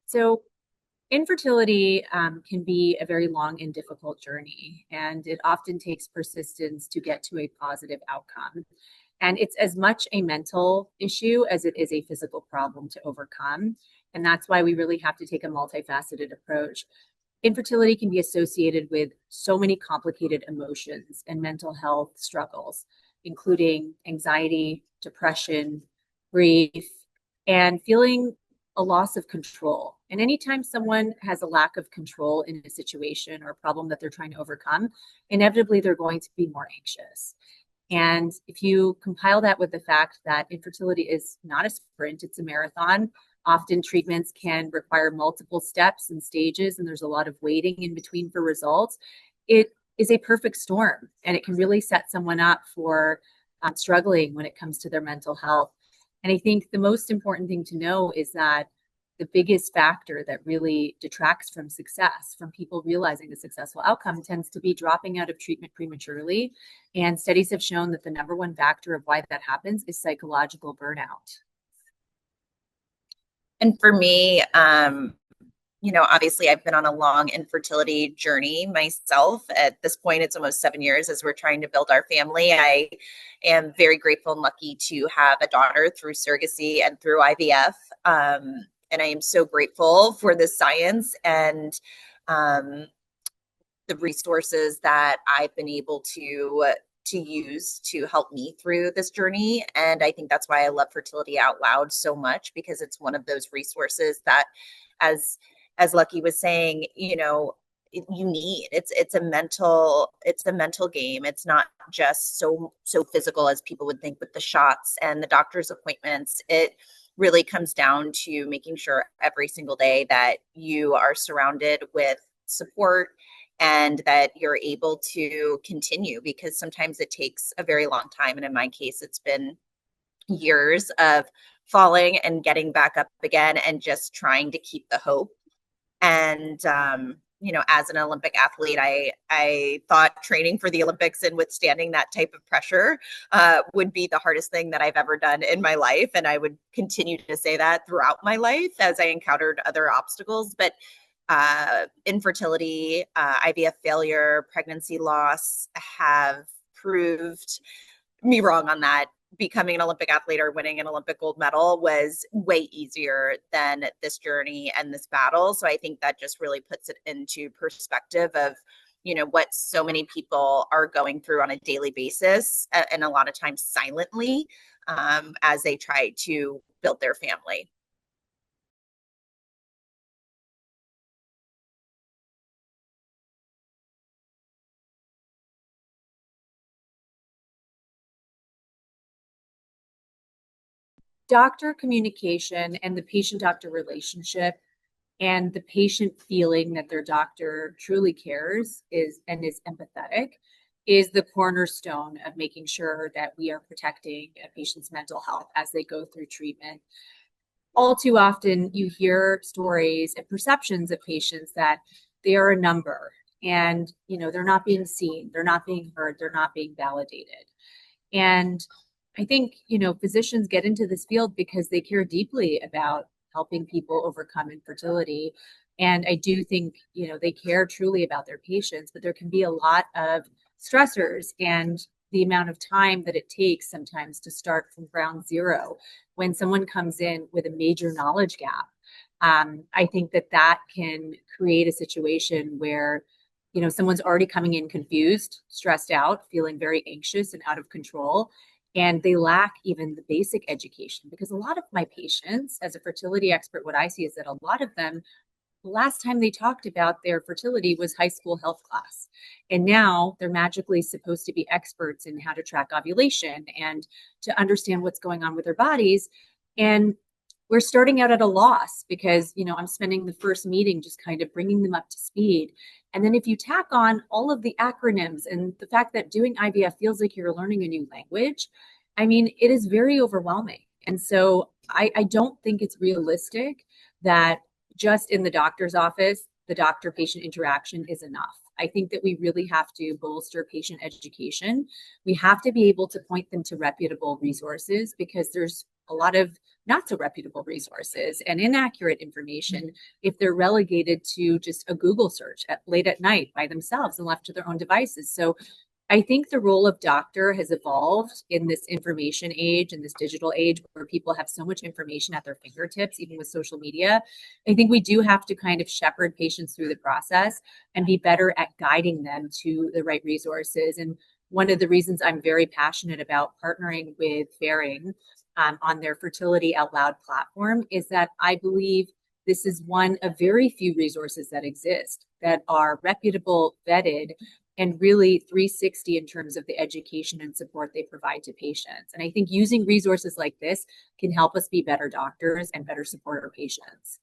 So infertility can be a very long and difficult journey, and it often takes persistence to get to a positive outcome. And it's as much a mental issue as it is a physical problem to overcome. And that's why we really have to take a multifaceted approach. Infertility can be associated with so many complicated emotions and mental health struggles, including anxiety, depression, grief, and feeling a loss of control. And anytime someone has a lack of control in a situation or a problem that they're trying to overcome, inevitably they're going to be more anxious. And if you compile that with the fact that infertility is not a sprint, it's a marathon, often treatments can require multiple steps and stages, and there's a lot of waiting in between for results. It is a perfect storm, and it can really set someone up for struggling when it comes to their mental health. And I think the most important thing to know is that the biggest factor that really detracts from success, from people realizing a successful outcome, tends to be dropping out of treatment prematurely. And studies have shown that the number one factor of why that happens is psychological burnout. And for me, obviously I've been on a long infertility journey myself. At this point, it's almost 7 years as we're trying to build our family. I am very grateful and lucky to have a daughter through surrogacy and through IVF. And I am so grateful for the science and the resources that I've been able to use to help me through this journey. And I think that's why I love Fertility Out Loud so much, because it's one of those resources that, as Lucky was saying, you need. It's a mental game. It's not just so physical as people would think with the shots and the doctor's appointments. It really comes down to making sure every single day that you are surrounded with support and that you're able to continue, because sometimes it takes a very long time. And in my case, it's been years of falling and getting back up again and just trying to keep the hope. And, as an Olympic athlete, I thought training for the Olympics and withstanding that type of pressure would be the hardest thing that I've ever done in my life. And I would continue to say that throughout my life as I encountered other obstacles. But infertility, IVF failure, pregnancy loss have proved me wrong on that. Becoming an Olympic athlete or winning an Olympic gold medal was way easier than this journey and this battle. So I think that just really puts it into perspective of, what so many people are going through on a daily basis, and a lot of times silently, as they try to build their family. Doctor communication and the patient-doctor relationship and the patient feeling that their doctor truly cares is empathetic is the cornerstone of making sure that we are protecting a patient's mental health as they go through treatment. All too often, you hear stories and perceptions of patients that they are a number and they're not being seen, they're not being heard, they're not being validated. And I think, physicians get into this field because they care deeply about helping people overcome infertility. And I do think, they care truly about their patients, but there can be a lot of stressors and the amount of time that it takes sometimes to start from ground zero when someone comes in with a major knowledge gap. I think that can create a situation where someone's already coming in confused, stressed out, feeling very anxious and out of control, and they lack even the basic education. Because a lot of my patients, as a fertility expert, what I see is that a lot of them, the last time they talked about their fertility was high school health class. And now they're magically supposed to be experts in how to track ovulation and to understand what's going on with their bodies. And we're starting out at a loss because, I'm spending the first meeting just kind of bringing them up to speed. And then if you tack on all of the acronyms and the fact that doing IVF feels like you're learning a new language, it is very overwhelming. And so I don't think it's realistic that just in the doctor's office, the doctor-patient interaction is enough. I think that we really have to bolster patient education. We have to be able to point them to reputable resources because there's a lot of not so reputable resources and inaccurate information if they're relegated to just a Google search late at night by themselves and left to their own devices. So I think the role of doctor has evolved in this information age and this digital age where people have so much information at their fingertips, even with social media. I think we do have to kind of shepherd patients through the process and be better at guiding them to the right resources. And one of the reasons I'm very passionate about partnering with Fairing on their Fertility Out Loud platform is that I believe this is one of very few resources that exist that are reputable, vetted, and really 360 in terms of the education and support they provide to patients. And I think using resources like this can help us be better doctors and better support our patients.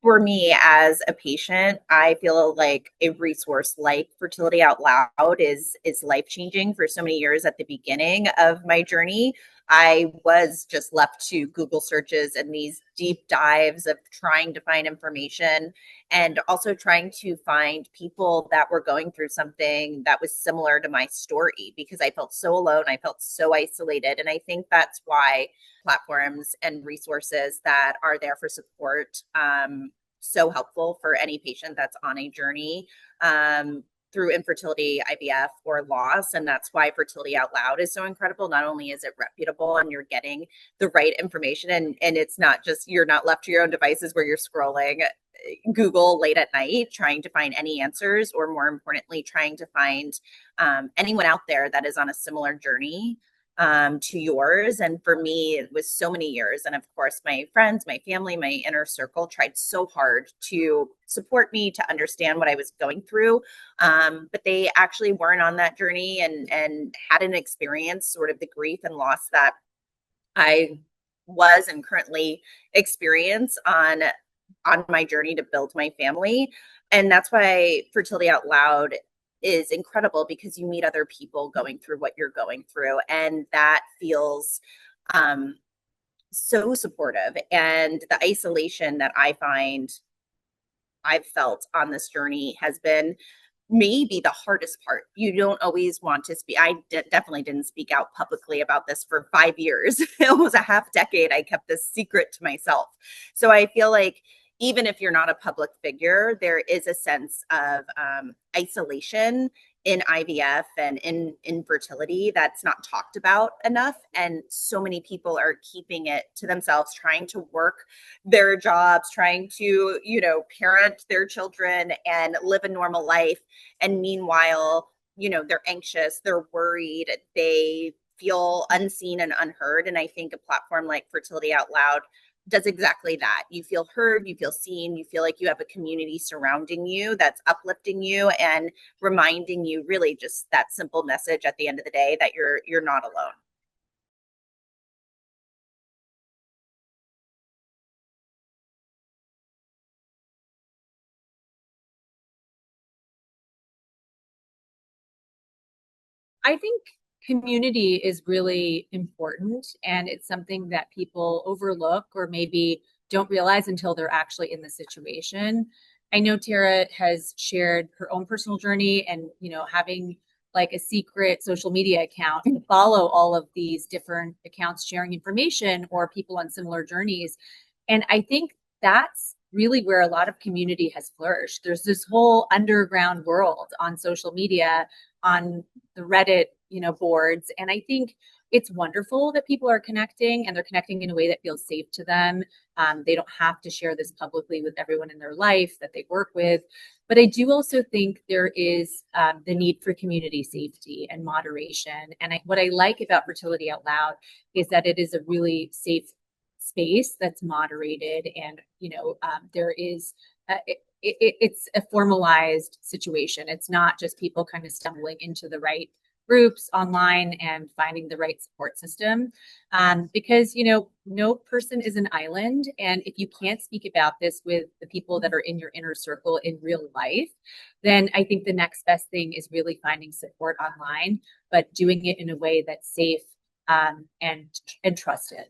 For me as a patient, I feel like a resource like Fertility Out Loud is life changing. For so many years at the beginning of my journey, I was just left to Google searches and these deep dives of trying to find information and also trying to find people that were going through something that was similar to my story because I felt so alone. I felt so isolated. And I think that's why platforms and resources that are there for support so helpful for any patient that's on a journey through infertility, IVF, or loss. And that's why Fertility Out Loud is so incredible. Not only is it reputable and you're getting the right information, and it's not just you're not left to your own devices where you're scrolling Google late at night trying to find any answers, or more importantly, trying to find anyone out there that is on a similar journey to yours. And for me, it was so many years. And of course, my friends, my family, my inner circle tried so hard to support me, to understand what I was going through. But they actually weren't on that journey and hadn't experienced sort of the grief and loss that I was and currently experience on my journey to build my family. And that's why Fertility Out Loud is incredible, because you meet other people going through what you're going through. And that feels so supportive. And the isolation that I find I've felt on this journey has been maybe the hardest part. You don't always want to speak. Definitely didn't speak out publicly about this for 5 years. It was a half decade. I kept this secret to myself. So I feel like even if you're not a public figure, there is a sense of isolation in IVF and in infertility that's not talked about enough. And so many people are keeping it to themselves, trying to work their jobs, trying to, parent their children and live a normal life. And meanwhile, they're anxious, they're worried, they feel unseen and unheard. And I think a platform like Fertility Out Loud does exactly that. You feel heard, you feel seen, you feel like you have a community surrounding you that's uplifting you and reminding you really just that simple message at the end of the day that you're not alone. I think community is really important, and it's something that people overlook or maybe don't realize until they're actually in the situation. I know Tara has shared her own personal journey and, having like a secret social media account to follow all of these different accounts sharing information or people on similar journeys. And I think that's really where a lot of community has flourished. There's this whole underground world on social media, on the Reddit, boards. And I think it's wonderful that people are connecting, and they're connecting in a way that feels safe to them. They don't have to share this publicly with everyone in their life that they work with. But I do also think there is the need for community safety and moderation. And what I like about Fertility Out Loud is that it is a really safe space that's moderated, and there is it's a formalized situation. It's not just people kind of stumbling into the right groups online and finding the right support system, because no person is an island, and if you can't speak about this with the people that are in your inner circle in real life, then I think the next best thing is really finding support online, but doing it in a way that's safe and trusted.